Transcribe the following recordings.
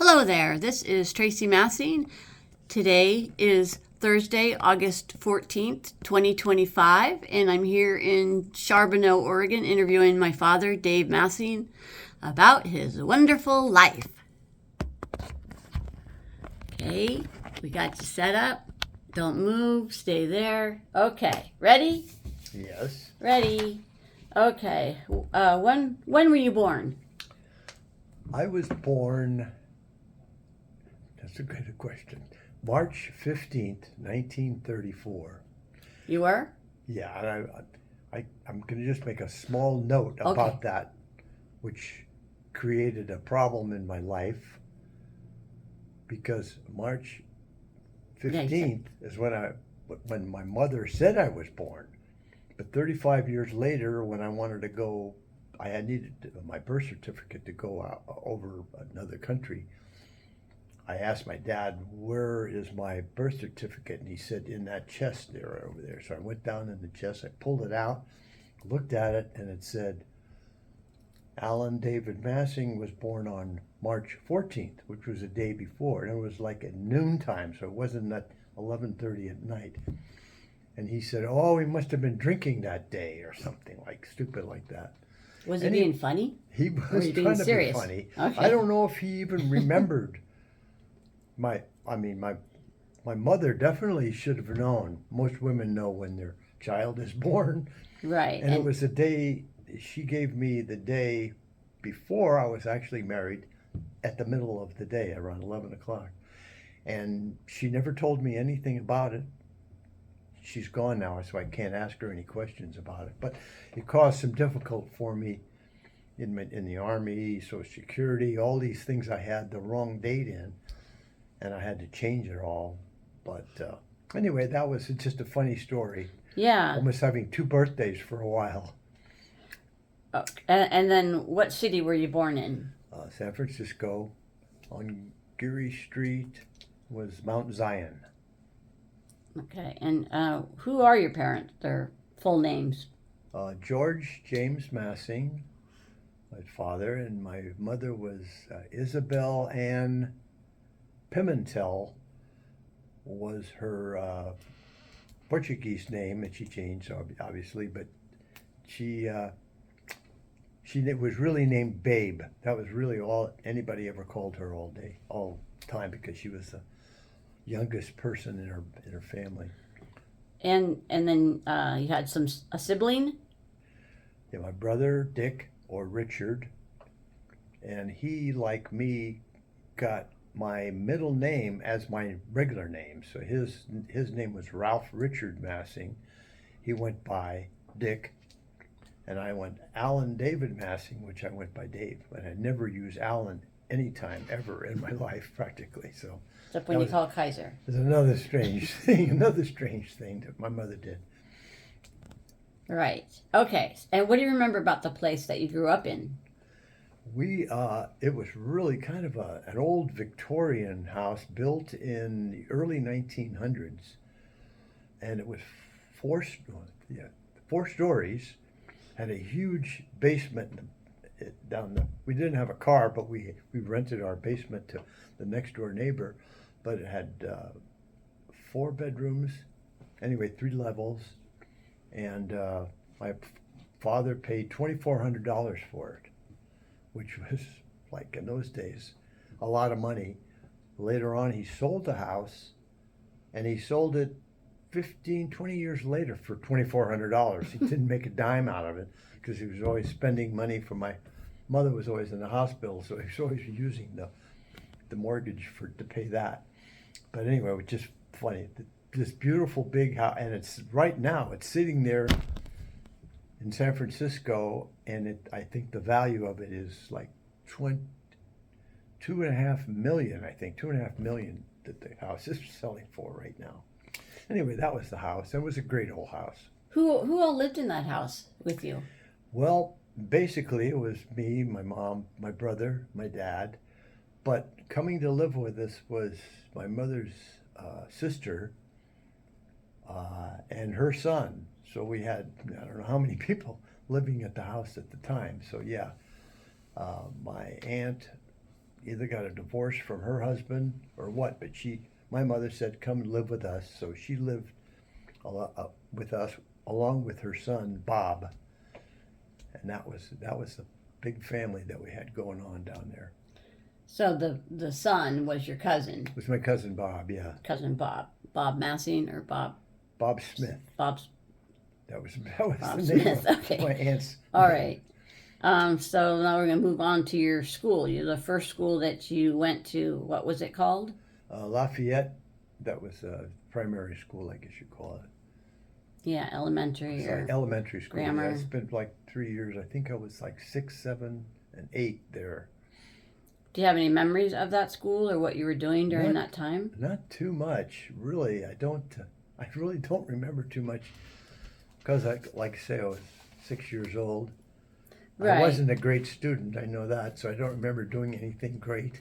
Hello there, this is Tracy Massing. Today is Thursday, August 14th, 2025, and I'm here in Charbonneau, Oregon, interviewing my father, Dave Massing, about his wonderful life. Okay, we got you set up. Don't move, stay there. Okay, ready? Yes. Ready. Okay, when were you born? I was born, that's a good question, March 15th, 1934. You were? Yeah, I'm going to just make a small note about that, which created a problem in my life, because March 15th is when my mother said I was born. But 35 years later, when I wanted to go, I had needed my birth certificate to go out over another country. I asked my dad, where is my birth certificate? And he said, in that chest there, over there. So I went down in the chest, I pulled it out, looked at it, and it said, Alan David Massing was born on March 14th, which was the day before. And it was like at noontime, so it wasn't at 11:30 at night. And he said, oh, he must have been drinking that day or something like stupid like that. Was he being funny? He was trying to be funny. Okay. I don't know if he even remembered my mother definitely should have known. Most women know when their child is born. Right. And it was the day, she gave me the day before I was actually married, at the middle of the day, around 11 o'clock. And she never told me anything about it. She's gone now, so I can't ask her any questions about it. But it caused some difficulty for me in the Army, Social Security, all these things I had the wrong date in, and I had to change it all. But anyway, that was just a funny story. Yeah. Almost having two birthdays for a while. Oh, and then what city were you born in? San Francisco. On Geary Street was Mount Zion. Okay, and who are your parents, their full names? George James Massing, my father, and my mother was Isabel Ann Pimentel, was her Portuguese name that she changed, obviously, but she was really named Babe. That was really all anybody ever called her all time, because she was the youngest person in her family. And then you had a sibling? Yeah, my brother Dick, or Richard, and he, like me, got my middle name as my regular name. So his name was Ralph Richard Massing. He went by Dick, and I went Alan David Massing, which I went by Dave. But I never used Alan any time ever in my life, practically. So except when you call Kaiser. There's another strange thing that my mother did. Right. Okay. And what do you remember about the place that you grew up in? It was really kind of an old Victorian house built in the early 1900s, and it was four stories, had a huge basement we didn't have a car, but we rented our basement to the next door neighbor, but it had 4 bedrooms, anyway, 3 levels, and my father paid $2,400 for it, which was, like, in those days, a lot of money. Later on, he sold the house, and he sold it 20 years later for $2,400. He didn't make a dime out of it, because he was always spending money for my mother was always in the hospital, so he was always using the mortgage to pay that. But anyway, it was just funny. This beautiful big house, and it's right now, it's sitting there in San Francisco, and I think the value of it is like $2.5 million, I think, $2.5 million that the house is selling for right now. Anyway, that was the house. It was a great old house. Who all lived in that house with you? Well, basically it was me, my mom, my brother, my dad. But coming to live with us was my mother's sister and her son. So we had, I don't know how many people living at the house at the time. So yeah, my aunt either got a divorce from her husband or what, but my mother said, come and live with us. So she lived with us along with her son, Bob. And that was the big family that we had going on down there. So the son was your cousin, It was my cousin Bob, yeah. cousin Bob Massing or Bob Smith. Bob's That was Bob the name Smith. of Okay. my aunt's. All right. So now we're gonna move on to your school. You the first school that you went to. What was it called? Lafayette. That was primary school, I guess you call it. Yeah, elementary or Elementary school. grammar. Yeah, it's been like 3 years. I think I was like 6, 7, and 8 there. Do you have any memories of that school or what you were doing during that time? Not too much, really. I really don't remember too much because, like I say, I was 6 years old. Right. I wasn't a great student. I know that, so I don't remember doing anything great.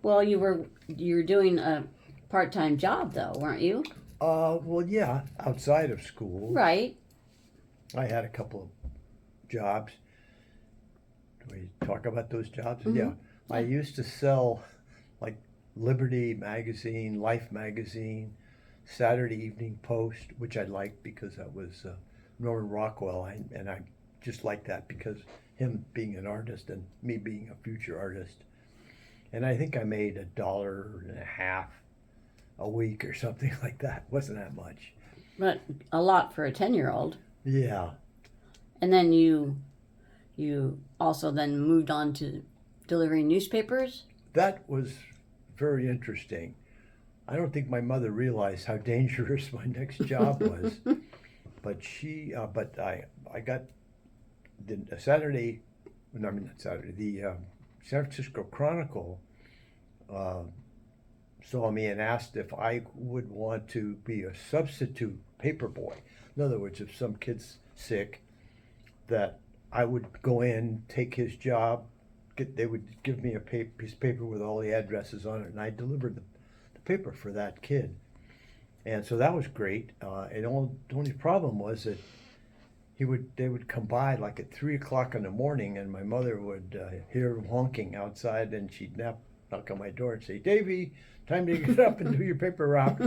Well, you were doing a part-time job though, weren't you? Well, yeah, outside of school. Right. I had a couple of jobs. Do we talk about those jobs? Mhm. Yeah. I used to sell like Liberty magazine, Life magazine, Saturday Evening Post, which I liked because that was Norman Rockwell, and I just liked that because him being an artist and me being a future artist. And I think I made $1.50 a week or something like that. Wasn't that much? But a lot for a 10-year-old. Yeah. And then you also then moved on to delivering newspapers. That was very interesting. I don't think my mother realized how dangerous my next job was, but I got the Saturday, no, I mean not Saturday, the San Francisco Chronicle saw me and asked if I would want to be a substitute paper boy. In other words, if some kid's sick, that I would go in, take his job. They would give me a piece of paper with all the addresses on it, and I delivered the paper for that kid. And so that was great. And the only problem was that they would come by like at 3 o'clock in the morning, and my mother would hear him honking outside, and she'd knock on my door and say, "Davy, time to get up and do your paper route."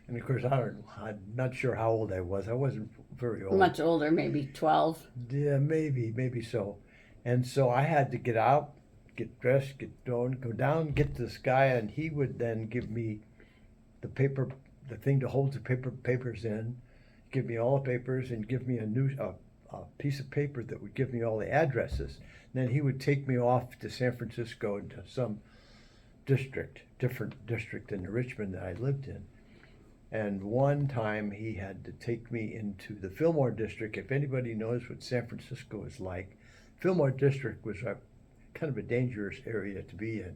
And of course, I'm not sure how old I was. I wasn't very old. Much older, maybe 12. Yeah, maybe so. And so I had to get out, get dressed, go down, get to this guy, and he would then give me the thing to hold the papers in, give me all the papers, and give me a piece of paper that would give me all the addresses. And then he would take me off to San Francisco to some different district in Richmond that I lived in. And one time he had to take me into the Fillmore district. If anybody knows what San Francisco is like, Fillmore district was kind of a dangerous area to be in.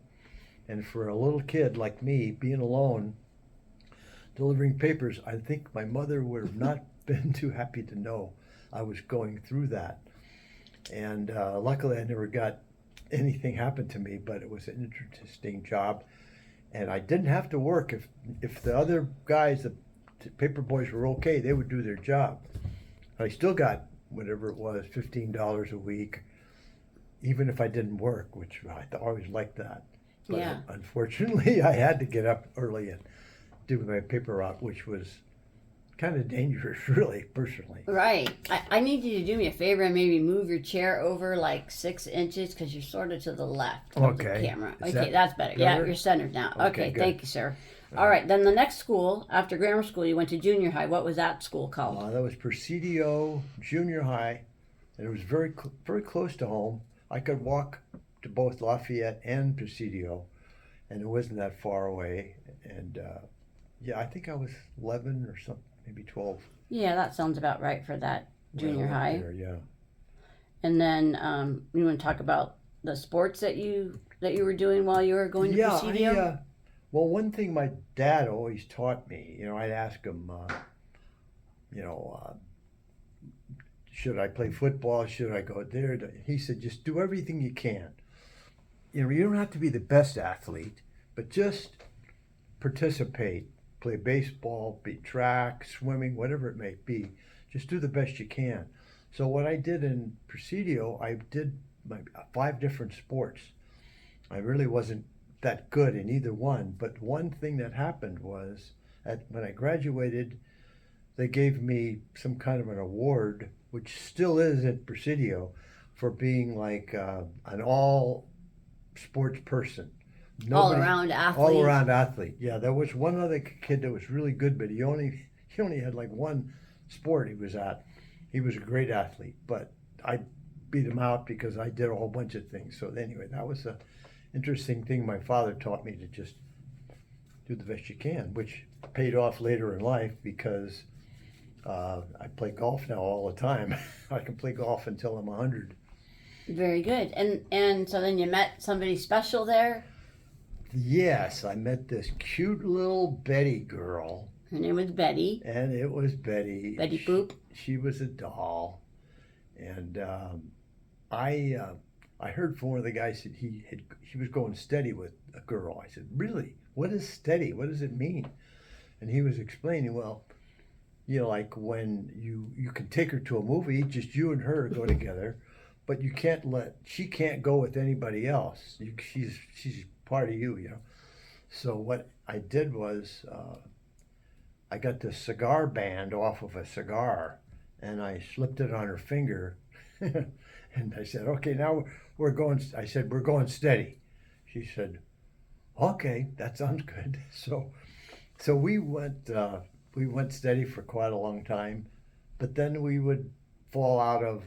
And for a little kid like me, being alone, delivering papers, I think my mother would have not been too happy to know I was going through that. And luckily I never got anything happen to me, but it was an interesting job. And I didn't have to work. If the other guys, the paper boys, were okay, they would do their job. I still got whatever it was, $15 a week, even if I didn't work, which I always liked that. But Yeah. unfortunately, I had to get up early and do my paper route, which was kind of dangerous, really, personally. Right. I need you to do me a favor and maybe move your chair over like 6 inches because you're sort of to the left of the Okay. camera. Is Okay, that that's better. Yeah, better? you're centered now. Okay, Okay, good. thank you, sir. All right, then the next school, after grammar school, you went to junior high. What was that school called? That was Presidio Junior High, and it was very very close to home. I could walk to both Lafayette and Presidio, and it wasn't that far away. And yeah, I think I was 11 or something, maybe 12. Yeah, that sounds about right for that when I junior went high. there, yeah. And then you want to talk about the sports that you were doing while you were going to Presidio? Well, one thing my dad always taught me, I'd ask him, should I play football? Should I go there? He said, just do everything you can. You don't have to be the best athlete, but just participate. Play baseball, be track, swimming, whatever it may be. Just do the best you can. So what I did in Presidio, I did my 5 different sports. I really wasn't that good in either one. But one thing that happened was when I graduated, they gave me some kind of an award, which still is at Presidio, for being like an all sports person. All around athlete. All around athlete. Yeah, there was one other kid that was really good, but he only had like one sport he was at. He was a great athlete, but I beat him out because I did a whole bunch of things. So anyway, that was a interesting thing my father taught me, to just do the best you can, which paid off later in life because I play golf now all the time. I can play golf until I'm 100. Very good. And so then you met somebody special there? Yes, I met this cute little Betty girl. Her name was Betty. And it was Betty. Betty Boop. She was a doll. And I heard from one of the guys that he was going steady with a girl. I said, really? What is steady? What does it mean? And he was explaining, well, like when you can take her to a movie, just you and her go together, but she can't go with anybody else. She's part of you, So what I did was I got this cigar band off of a cigar, and I slipped it on her finger, and I said, okay, now we're going steady. She said, okay, that sounds good. So we went steady for quite a long time, but then we would fall out of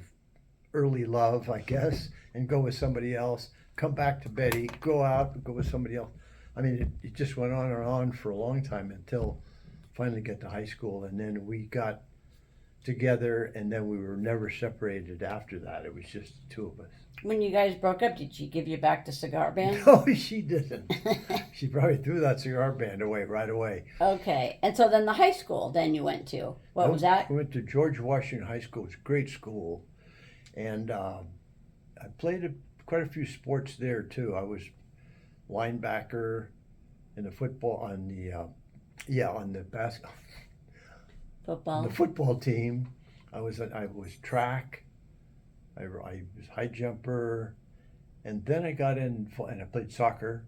early love, I guess, and go with somebody else, come back to Betty, go out, go with somebody else. I mean, it just went on and on for a long time until finally got to high school, and then we got together, and then we were never separated after that. It was just the two of us. When you guys broke up, did she give you back the cigar band? No, she didn't. She probably threw that cigar band away right away. Okay. And so then the high school then you went to. What was that? I went to George Washington High School. It's a great school. And I played quite a few sports there, too. I was linebacker in the football, on the basketball. Football. The football team. I was track. I was high jumper, and then I got in and I played soccer.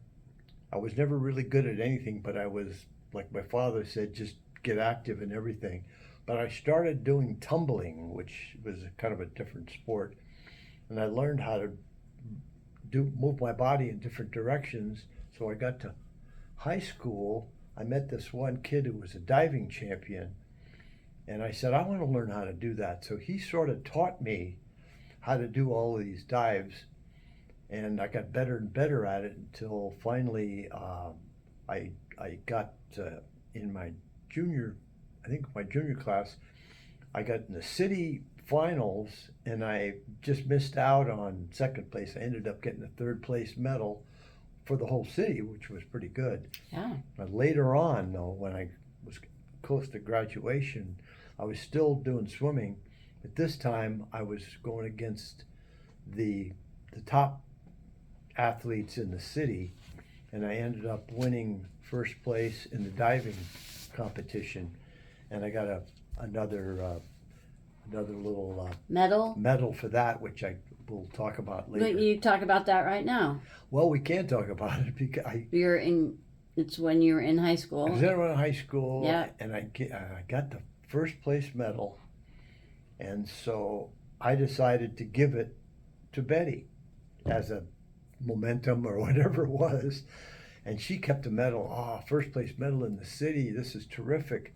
I was never really good at anything, but I was, like my father said, just get active in everything. But I started doing tumbling, which was kind of a different sport, and I learned how to move my body in different directions. So I got to high school. I met this one kid who was a diving champion, and I said, I want to learn how to do that. So he sort of taught me how to do all of these dives, and I got better and better at it until finally I got in my junior class, I got in the city finals, and I just missed out on second place. I ended up getting a third place medal for the whole city, which was pretty good. Yeah. But later on, though, when I was close to graduation, I was still doing swimming. But this time I was going against the top athletes in the city, and I ended up winning first place in the diving competition, and I got another little medal for that, which I will talk about later. But you talk about that right now. Well, we can't talk about it because it's when you were in high school. I was in high school, yeah. And I got the first place medal. And so I decided to give it to Betty as a momentum or whatever it was. And she kept the medal. Oh, first place medal in the city. This is terrific.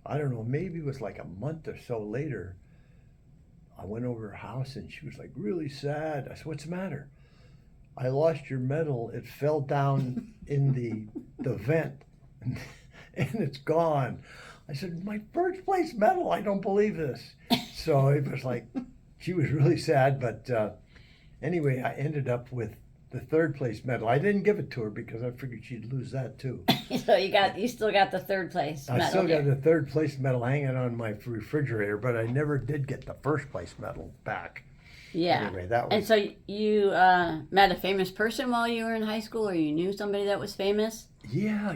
I don't know, maybe it was like a month or so later. I went over her house and she was like really sad. I said, what's the matter? I lost your medal. It fell down in the vent and it's gone. I said, my first place medal, I don't believe this. So it was like, she was really sad, but anyway, I ended up with the third place medal. I didn't give it to her because I figured she'd lose that too. So you still got the third place medal. I still got the third place medal hanging on my refrigerator, but I never did get the first place medal back. Yeah. Anyway, that was... And so you met a famous person while you were in high school, or you knew somebody that was famous? Yeah.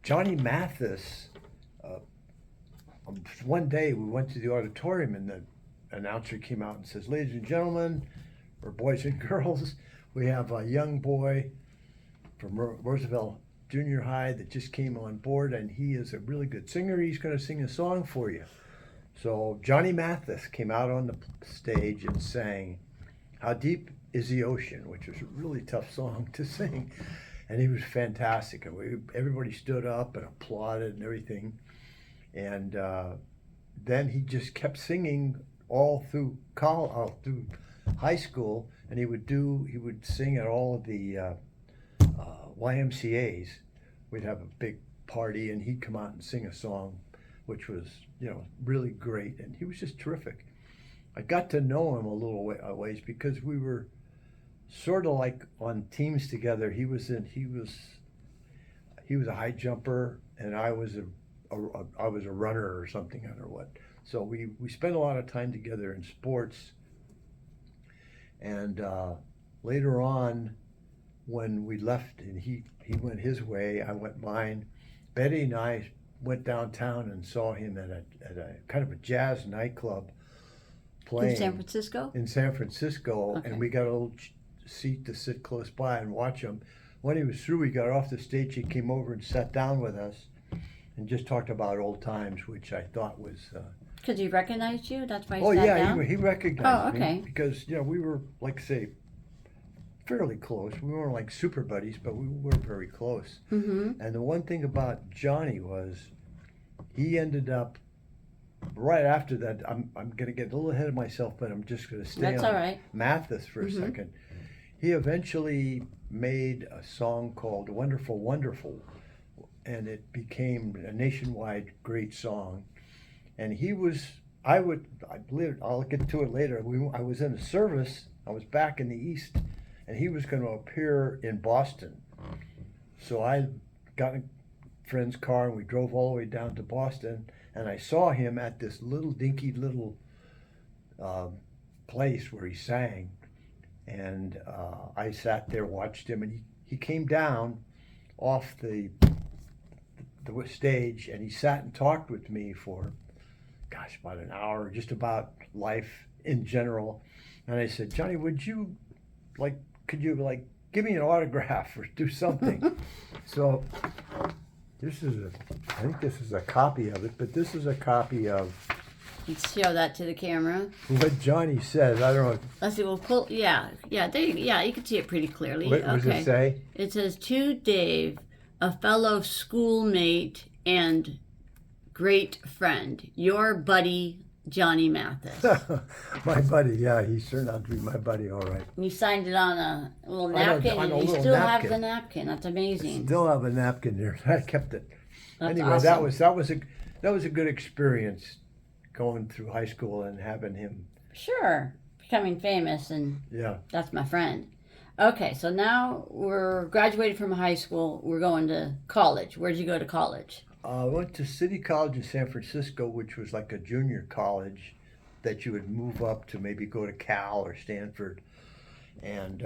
Johnny Mathis. One day we went to the auditorium and the announcer came out and says, ladies and gentlemen, or boys and girls, We have a young boy from Roosevelt Junior High that just came on board, and he is a really good singer. He's going to sing a song for you. So Johnny Mathis came out on the stage and sang "How Deep Is the Ocean," which was a really tough song to sing, and he was fantastic. And everybody stood up and applauded and everything. And then he just kept singing all through through high school, and he would sing at all of the YMCA's. We'd have a big party, and he'd come out and sing a song, which was, really great. And he was just terrific. I got to know him a little ways because we were sort of like on teams together. He was a high jumper, and I was a runner or something. I don't know what. So we spent a lot of time together in sports. And later on, when we left and he went his way, I went mine, Betty and I went downtown and saw him at a kind of a jazz nightclub playing In San Francisco? in San Francisco. Okay. And we got a little seat to sit close by and watch him. When he was through, he got off the stage, he came over and sat down with us and just talked about old times, which I thought was Because he recognized you? That's why he oh sat yeah, down? he recognized Oh, okay. me because we were, like, say, fairly close. We weren't like super buddies, but we were very close. Mm-hmm. And the one thing about Johnny was he ended up right after that. I'm going to get a little ahead of myself, but I'm just going to stay That's on all right. Mathis for a second. He eventually made a song called "Wonderful Wonderful," and it became a nationwide great song. And I believe, I'll get to it later. I was in a service. I was back in the East, and he was going to appear in Boston. So I got in a friend's car, and we drove all the way down to Boston, and I saw him at this little dinky little place where he sang. And I sat there, watched him, and he came down off the stage, and he sat and talked with me for, about an hour, just about life in general. And I said, Johnny, could you give me an autograph or do something? So I think this is a copy of it, but this is a copy of Let's show that to the camera. what Johnny says. I don't know. Let's see, we'll pull, yeah, there you can see it pretty clearly. What does it say? It says, "To Dave, a fellow schoolmate and great friend, your buddy, Johnny Mathis." My buddy, yeah, he turned out to be my buddy, all right. And you signed it on a little On a napkin, and you little still have napkin. the napkin. That's amazing. Still have a napkin there. I kept it. That's Anyway, awesome. that was a good experience going through high school and having him. Sure, becoming famous, and Yeah. that's my friend. Okay, so now we're graduated from high school. We're going to college. Where'd you go to college? I went to City College in San Francisco, which was like a junior college that you would move up to maybe go to Cal or Stanford. And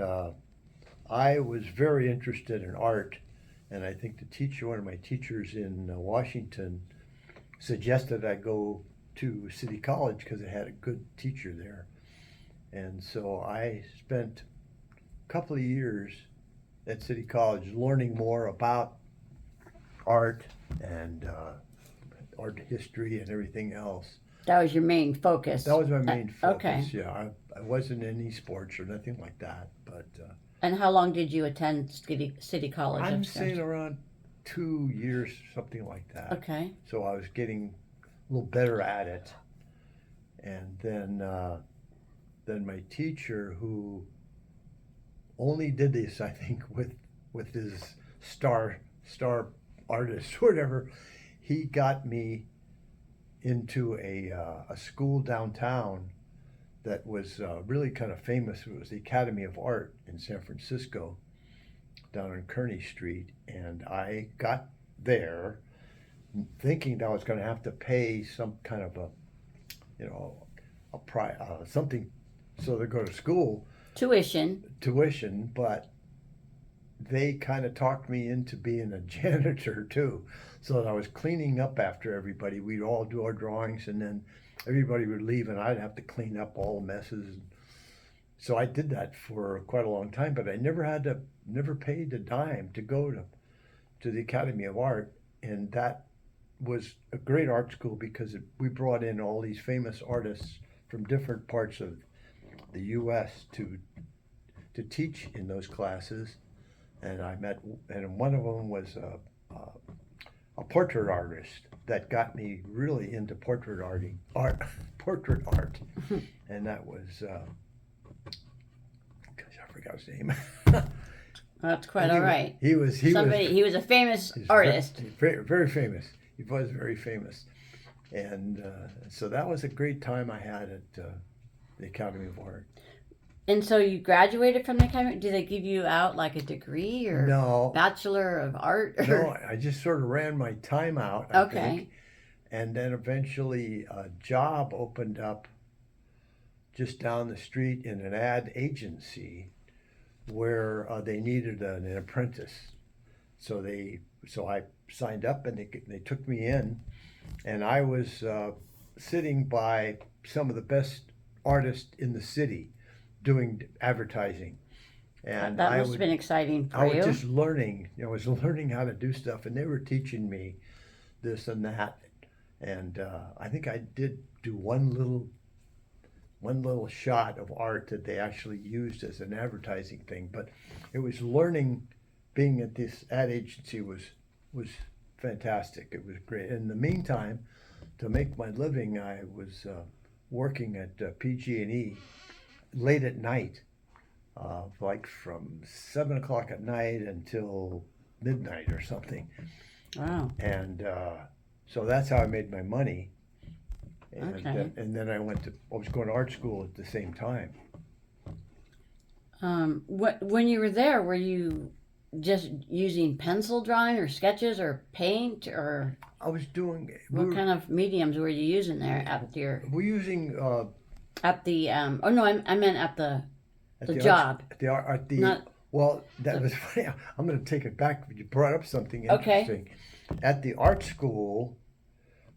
I was very interested in art. And I think one of my teachers in Washington, suggested I go to City College because it had a good teacher there. And so I spent a couple of years at City College learning more about art and art history and everything else. That was your main focus. That was my main focus. Okay. Yeah, I wasn't in any sports or nothing like that. But And how long did you attend City College? I'm upstairs? saying around 2 years, something like that. Okay. So I was getting a little better at it. And then my teacher, who only did this, I think, with his star artist or whatever, he got me into a school downtown that was really kind of famous. It was the Academy of Art in San Francisco, down on Kearny Street, and I got there thinking that I was going to have to pay some kind of something so to go to school, Tuition. but they kind of talked me into being a janitor too, so that I was cleaning up after everybody. We'd all do our drawings, and then everybody would leave, and I'd have to clean up all the messes. So I did that for quite a long time, but I never paid a dime to go to the Academy of Art, and that was a great art school because we brought in all these famous artists from different parts of the U.S. to teach in those classes, and one of them was a portrait artist that got me really into portrait art, and that was gosh, I forgot his name. That's quite all right. He was He was a famous artist. very, very famous. He was very famous, and so that was a great time I had at the Academy of Art. And so you graduated from the academy? Did they give you out like a degree or No, Bachelor of Art? Or... no, I just sort of ran my time out, I Okay. think. And then eventually a job opened up just down the street in an ad agency where they needed an apprentice. So I signed up and they took me in, and I was sitting by some of the best artists in the city doing advertising. And That must have been exciting for I you. was just learning, I was learning how to do stuff, and they were teaching me this and that. And I think I did do one little shot of art that they actually used as an advertising thing. But it was learning. Being at this ad agency was fantastic. It was great. In the meantime, to make my living, I was working at PG&E late at night, like from 7 o'clock at night until midnight or something. Wow. And so that's how I made my money. And, Okay. And then I was going to art school at the same time. When you were there, were you just using pencil drawing or sketches or paint, or I was doing. what kind of mediums were you using there at your We're using at the oh no, I meant at the at the art- job. at the art. At the, Not- well, that was funny. I'm going to take it back. You brought up something Okay. interesting. At the art school,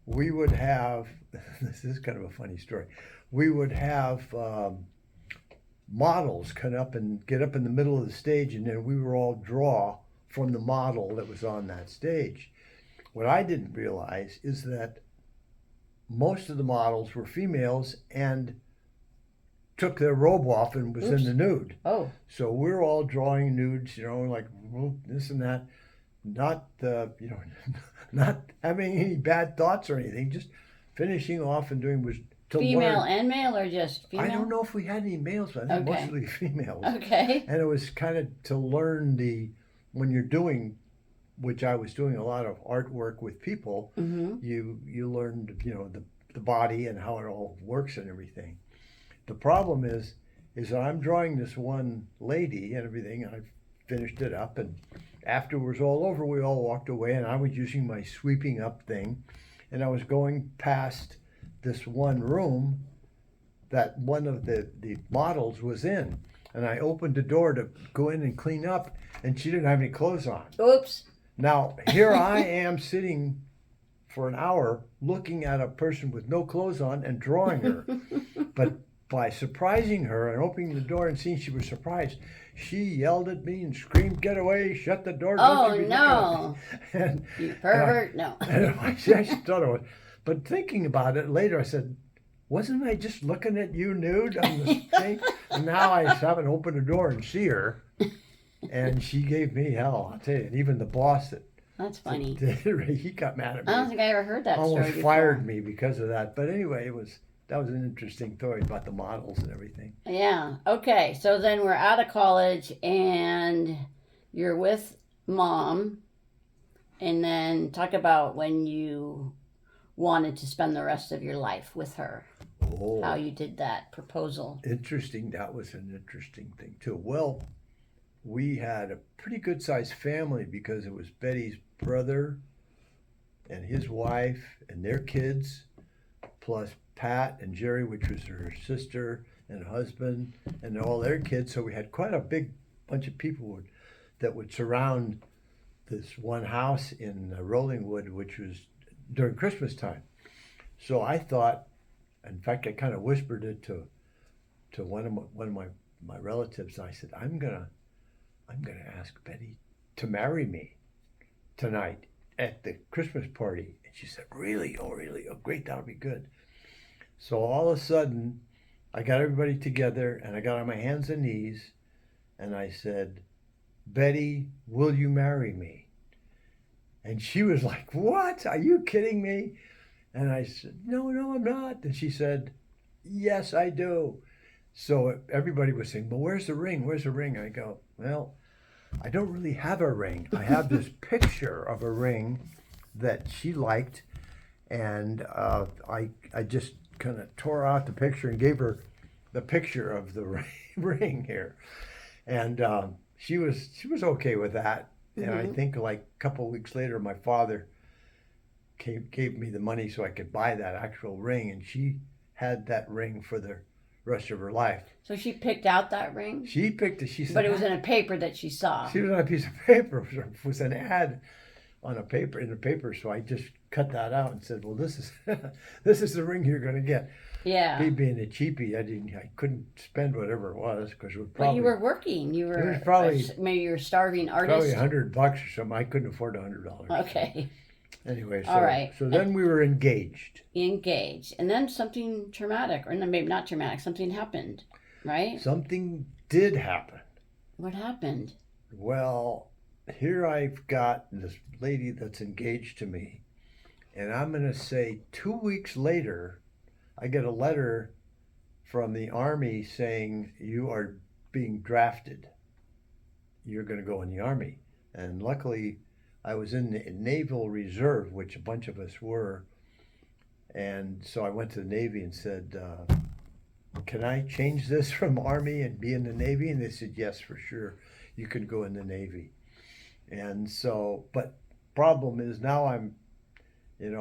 we would have. This is kind of a funny story. We would have models get up in the middle of the stage, and then we would all draw from the model that was on that stage. What I didn't realize is that most of the models were females and took their robe off and was Oops. in the nude. Oh, So we're all drawing nudes, like this and that, not not having any bad thoughts or anything, just finishing off and doing was to female learn. and male, or just female? I don't know if we had any males, but I think Okay. mostly females. Okay. And it was kind of to learn when you're doing, which I was doing a lot of artwork with people, Mm-hmm. you learned, the body and how it all works and everything. The problem is that I'm drawing this one lady and everything. I finished it up, and after it was all over, we all walked away, and I was using my sweeping up thing, and I was going past this one room that one of the models was in, and I opened the door to go in and clean up, and she didn't have any clothes on. Oops. Now, here I am sitting for an hour looking at a person with no clothes on and drawing her. But by surprising her and opening the door and seeing she was surprised, she yelled at me and screamed, "Get away, shut the door." Oh, don't you be looking at no. me." And, You pervert. No. and I just thought it was. But thinking about it later, I said, wasn't I just looking at you nude on the thing? And now I haven't opened the door and see her. And she gave me hell, I'll tell you. And even the boss That's funny. he got mad at me. I don't think I ever heard that story Almost before. fired me because of that. But anyway, that was an interesting story about the models and everything. Yeah. Okay. So then we're out of college and you're with mom. And then talk about when you wanted to spend the rest of your life with her. Oh, How you did that proposal. interesting. That was an interesting thing too. Well, we had a pretty good sized family because it was Betty's brother and his wife and their kids, plus Pat and Jerry, which was her sister and husband, and all their kids. So we had quite a big bunch of people that would surround this one house in Rollingwood, which was during Christmas time. So I thought, in fact, I kind of whispered it to one of my relatives. And I said, I'm gonna ask Betty to marry me tonight at the Christmas party. And she said, really? Oh, really? Oh, great. That'll be good. So all of a sudden, I got everybody together and I got on my hands and knees and I said, Betty, will you marry me? And she was like, what? Are you kidding me? And I said, no, I'm not. And she said, yes, I do. So everybody was saying, well, where's the ring? Where's the ring? I go, well, I don't really have a ring. I have this picture of a ring that she liked. And I just kind of tore out the picture and gave her the picture of the ring here. And she was okay with that. And I think like a couple of weeks later, my father gave me the money so I could buy that actual ring, and she had that ring for the rest of her life. So she picked out that ring? She picked it. She said, but it was in a paper that she saw. She was on a piece of paper. It was an ad on in the paper. So I just cut that out and said, well, this is the ring you're going to get. Yeah. Me being a cheapie, I couldn't spend whatever it was because it was probably. But you were working. You were it was probably maybe you're a starving artist. Probably $100 or something. I couldn't afford $100. Okay. Anyway, so All right. So then we were engaged. Engaged, and then something traumatic, or maybe not traumatic. Something happened, right? Something did happen. What happened? Well, here I've got this lady that's engaged to me, and I'm going to say 2 weeks later, I get a letter from the Army saying, you are being drafted. You're going to go in the Army. And luckily, I was in the Naval Reserve, which a bunch of us were. And so I went to the Navy and said, can I change this from Army and be in the Navy? And they said, yes, for sure. You can go in the Navy. And so, but problem is now I'm